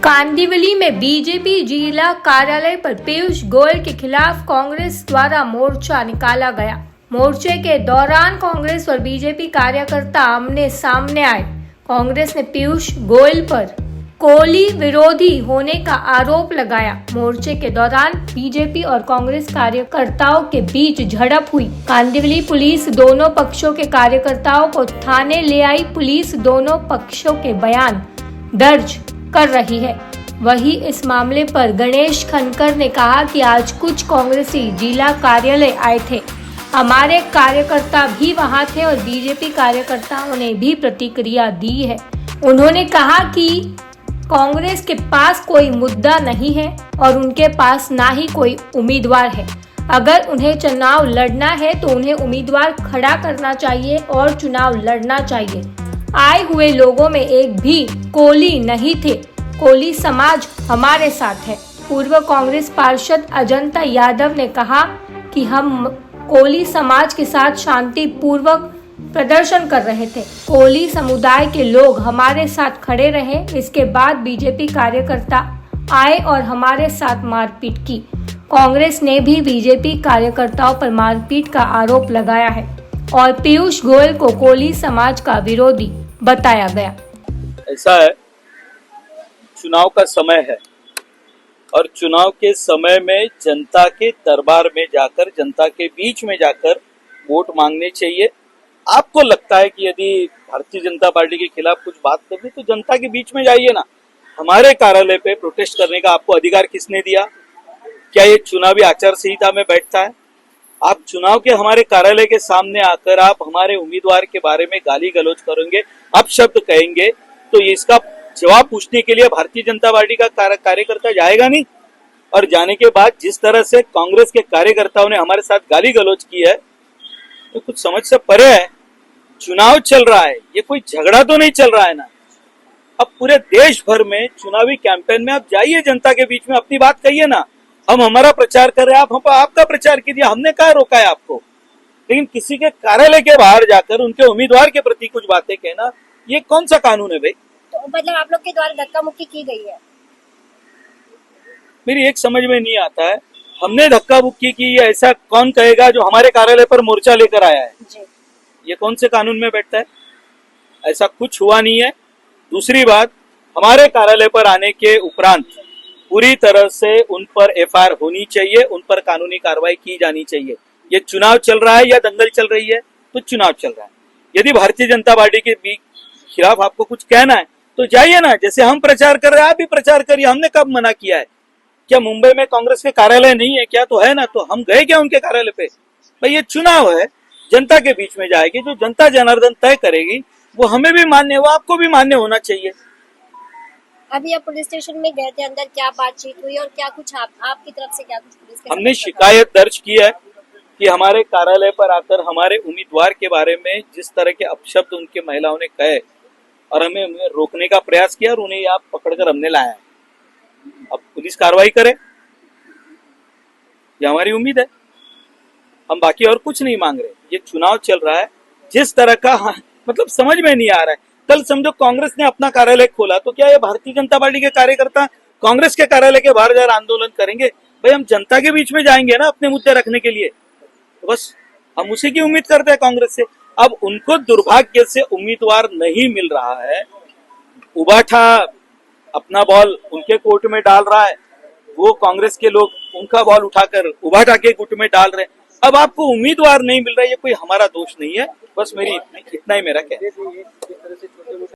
कांदिवली में बीजेपी जिला कार्यालय पर पीयूष गोयल के खिलाफ कांग्रेस द्वारा मोर्चा निकाला गया। मोर्चे के दौरान कांग्रेस और बीजेपी कार्यकर्ता आमने सामने आए। कांग्रेस ने पीयूष गोयल पर कोली विरोधी होने का आरोप लगाया। मोर्चे के दौरान बीजेपी और कांग्रेस कार्यकर्ताओं के बीच झड़प हुई। कांदिवली पुलिस दोनों पक्षों के कार्यकर्ताओं को थाने ले आई। पुलिस दोनों पक्षों के बयान दर्ज कर रही है। वहीं इस मामले पर गणेश खनकर ने कहा कि आज कुछ कांग्रेसी जिला कार्यालय आए थे, हमारे कार्यकर्ता भी वहां थे और बीजेपी कार्यकर्ताओं ने भी प्रतिक्रिया दी है। उन्होंने कहा कि कांग्रेस के पास कोई मुद्दा नहीं है और उनके पास ना ही कोई उम्मीदवार है। अगर उन्हें चुनाव लड़ना है तो उन्हें उम्मीदवार खड़ा करना चाहिए और चुनाव लड़ना चाहिए। आए हुए लोगों में एक भी कोली नहीं थे। कोली समाज हमारे साथ है। पूर्व कांग्रेस पार्षद अजंता यादव ने कहा कि हम कोली समाज के साथ शांतिपूर्वक प्रदर्शन कर रहे थे। कोली समुदाय के लोग हमारे साथ खड़े रहे। इसके बाद बीजेपी कार्यकर्ता आए और हमारे साथ मारपीट की। कांग्रेस ने भी बीजेपी कार्यकर्ताओं पर मारपीट का आरोप लगाया है और पीयूष गोयल को कोली समाज का विरोधी बताया गया। ऐसा है, चुनाव का समय है और चुनाव के समय में जनता के दरबार में जाकर, जनता के बीच में जाकर वोट मांगने चाहिए। आपको लगता है कि यदि भारतीय जनता पार्टी के खिलाफ कुछ बात करनी तो जनता के बीच में जाइए ना। हमारे कार्यालय पे प्रोटेस्ट करने का आपको अधिकार किसने दिया? क्या ये चुनावी आचार संहिता में बैठता है? आप चुनाव के हमारे कार्यालय के सामने आकर आप हमारे उम्मीदवार के बारे में गाली गलौज करेंगे, अपशब्द कहेंगे, तो ये इसका जवाब पूछने के लिए भारतीय जनता पार्टी का कार्यकर्ता जाएगा नहीं। और जाने के बाद जिस तरह से कांग्रेस के कार्यकर्ताओं ने हमारे साथ गाली गलौज की है तो कुछ समझ से परे है। चुनाव चल रहा है, ये कोई झगड़ा तो नहीं चल रहा है ना। अब पूरे देश भर में चुनावी कैंपेन में आप जाइए, जनता के बीच में अपनी बात कहिए ना। हम हमारा प्रचार कर रहे हैं, आप आपका प्रचार कीजिए, हमने क्या रोका है आपको? लेकिन किसी के कार्यालय के बाहर जाकर उनके उम्मीदवार के प्रति कुछ बातें कहना, ये कौन सा कानून है भाई? तो मतलब आप लोग के द्वारा धक्का मुक्की की गई है? मेरी एक समझ में नहीं आता है, हमने धक्का मुक्की की है ऐसा कौन कहेगा जो हमारे कार्यालय पर मोर्चा लेकर आया है? जी। ये कौन से कानून में बैठता है? ऐसा कुछ हुआ नहीं है। दूसरी बात, हमारे कार्यालय पर आने के उपरांत पूरी तरह से उन पर एफआईआर होनी चाहिए, उन पर कानूनी कार्रवाई की जानी चाहिए। ये चुनाव चल रहा है या दंगल चल रही है? तो चुनाव चल रहा है। यदि भारतीय जनता पार्टी के खिलाफ आपको कुछ कहना है तो जाइए ना, जैसे हम प्रचार कर रहे हैं आप भी प्रचार करिए। हमने कब मना किया है? क्या मुंबई में कांग्रेस के कार्यालय नहीं है क्या? तो है ना, तो हम गए क्या उनके कार्यालय पे? भाई ये चुनाव है, जनता के बीच में जाएगी, जो जनता जनार्दन तय करेगी वो हमें भी मान्य, वो आपको भी मान्य होना चाहिए। अभी आप पुलिस स्टेशन में गए थे, अंदर क्या बातचीत हुई और क्या कुछ आपकी तरफ से क्या कुछ पुलिस के? हमने शिकायत दर्ज की है कि हमारे कार्यालय पर आकर हमारे उम्मीदवार के बारे में जिस तरह के अपशब्द उनके महिलाओं ने कहे और हमें उन्हें रोकने का प्रयास किया और उन्हें यहाँ पकड़कर हमने लाया है। अब पुलिस कार्रवाई करे, ये हमारी उम्मीद है। हम बाकी और कुछ नहीं मांग रहे। ये चुनाव चल रहा है, जिस तरह का मतलब समझ में नहीं आ रहा है। कल समझो कांग्रेस ने अपना कार्यालय खोला तो क्या ये भारतीय जनता पार्टी के कार्यकर्ता कांग्रेस के कार्यालय के बाहर जाकर आंदोलन करेंगे? भाई हम जनता के बीच में जाएंगे ना अपने मुद्दे रखने के लिए। तो बस हम उसी की उम्मीद करते हैं कांग्रेस से। अब उनको दुर्भाग्य से उम्मीदवार नहीं मिल रहा है। उबाठा अपना बॉल उनके कोर्ट में डाल रहा है, वो कांग्रेस के लोग उनका बॉल उठाकर उबाठा के गुट में डाल रहे हैं। अब आपको उम्मीदवार नहीं मिल रहा है, ये कोई हमारा दोष नहीं है। बस मेरी इतना ही मेरा कहना है।